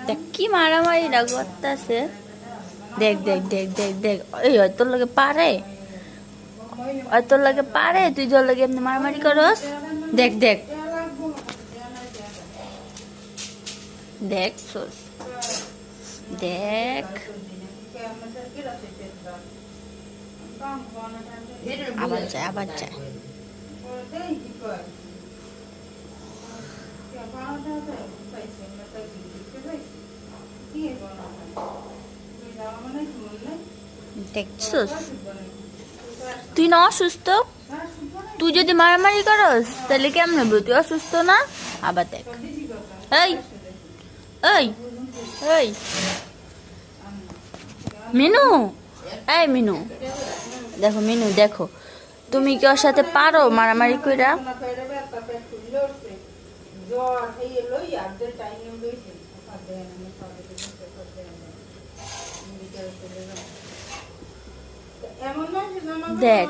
দেখ কি মারামারিটা করতেছে। দেখ দেখ দেখ দেখ দেখ, এই তোর লাগে পারে, তোর লাগে পারে, তুই তোর লাগে এমনি মারামারি করস। দেখ দেখ দেখ দেখ, আবার যায় আবার যায়। দেখছস তুই না অসুস্থ, তুই যদি মারামারি করস তাহলে কেমন হবে? তুই অসুস্থ না? আবার দেখ, এই এই এই মিনু, এই মিনু, দেখো মিনু দেখো, তুমি কি ওর সাথে পারো মারামারি কইরা? দেখ